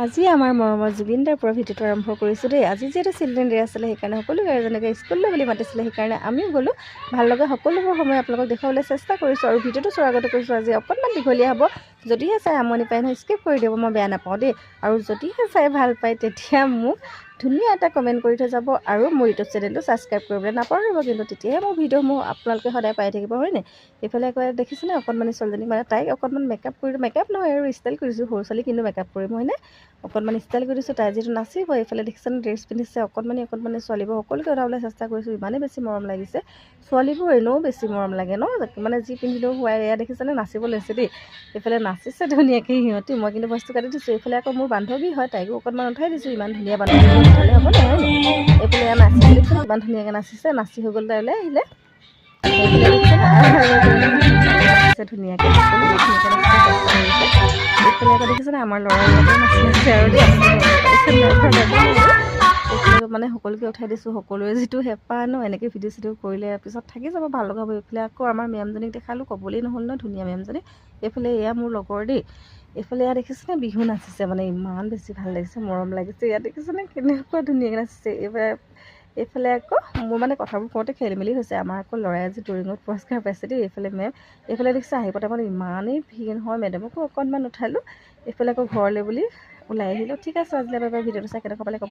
আজি আমাৰ মৰমৰ জুবিন দাৰ পৰা ভিডিঅ'টো আৰম্ভ কৰিছোঁ দেই। আজি যিহেতু চিলড্ৰেন ডে আছিলে, সেইকাৰণে সকলো গাৰ্জেনকে স্কুললৈ বুলি মাতিছিলে, সেইকাৰণে আমিও গ'লোঁ। ভাল লগা সকলোবোৰ সময় আপোনালোকক দেখুৱাবলৈ চেষ্টা কৰিছোঁ আৰু ভিডিঅ'টো চোৱাৰ আগতে কৈছোঁ আজি অকণমান দীঘলীয়া হ'ব। যদিহে চাই আমনি পায় নহয় স্কিপ কৰি দিব, মই বেয়া নাপাওঁ দেই। আৰু যদিহে চাই ভাল পায় তেতিয়া মোক ধুনীয়া এটা কমেণ্ট কৰি থৈ যাব আৰু মোৰ ইউটিউব চেনেলটো ছাবস্ক্ৰাইব কৰিবলৈ নাপাহৰিব, কিন্তু তেতিয়াহে মোৰ ভিডিঅ'সমূহ আপোনালোকে সদায় পাই থাকিব, হয়নে? এইফালে আকৌ দেখিছেনে অকণমানি ছোৱালীজনী, মানে তাইক অকণমান মেকআপ কৰিলোঁ, মেকআপ নহয় আৰু ষ্টাইল কৰিছোঁ। সৰু ছোৱালী কিন্তু মেকআপ কৰিম, হয়নে? অকণমান ষ্টাইল কৰি দিছোঁ, তাই যিটো নাচিব। এইফালে দেখিছেনে ড্ৰেছ পিন্ধিছে, অকণমানি ছোৱালীবোৰ সকলোকে উঠাবলৈ চেষ্টা কৰিছোঁ। ইমানেই বেছি মৰম লাগিছে, ছোৱালীবোৰ এনেও বেছি মৰম লাগে ন, মানে যি পিন্ধিলেও হোৱাই। এয়া দেখিছেনে নাচিব লৈছে দেই, এইফালে নাচিছে ধুনীয়াকৈ সিহঁতি। মই কিন্তু ভইচটো কাটি দিছোঁ। এইফালে আকৌ মোৰ বান্ধৱী হয়, তাইকো অকণমান উঠাই দিছোঁ। ইমান ধুনীয়া বান্ধৱী উঠালে হ'ব নহয়, হয়নে? এইফালে এয়া নাচিছে, দেখিছেনে কিমান ধুনীয়াকৈ নাচিছে, নাচি হৈ গ'ল তাইলৈ আহিলে। এইফালে দেখিছেনে নাচিছে ধুনীয়াকৈ, সকলোবোৰ ধুনীয়াকৈ নাচিব চেষ্টা কৰিছে। এইফালে আকৌ দেখিছেনে আমাৰ ল'ৰাই ইয়াতে নাচি আছে আৰু দেই, এইফালে মানে সকলোকে উঠাই দিছোঁ। সকলোৱে যিটো হেঁপাহ ন, এনেকৈ ভিডিঅ' চিডিঅ' কৰিলে পিছত থাকি যাব, ভাল লগা হ'ব। এইফালে আকৌ আমাৰ মেমজনীক দেখালোঁ, ক'বলেই নহ'ল ন, ধুনীয়া মেমজনী। এইফালে এয়া মোৰ লগৰ দেই। এইফালে ইয়াত দেখিছেনে বিহু নাচিছে, মানে ইমান বেছি ভাল লাগিছে, মৰম লাগিছে। ইয়াত দেখিছেনে কেনেকুৱা ধুনীয়াকৈ নাচিছে। এইফালে আকৌ মোৰ মানে কথাবোৰ কওঁতে খেলি মেলি হৈছে। আমাৰ আকৌ ল'ৰাই আজি ড্ৰয়িঙত পুৰস্কাৰ পাইছে দেই। এইফালে মেম, এইফালে দেখিছে আহিব টাইমত ইমানেই ভিৰ হয়, মেডামকো অকণমান উঠালোঁ। এইফালে আকৌ ঘৰলৈ বুলি ওলাই আহিলোঁ। ঠিক আছে, আজিলৈ বাই বাই। ভিডিঅ'টো চাই কেনেকুৱা পালে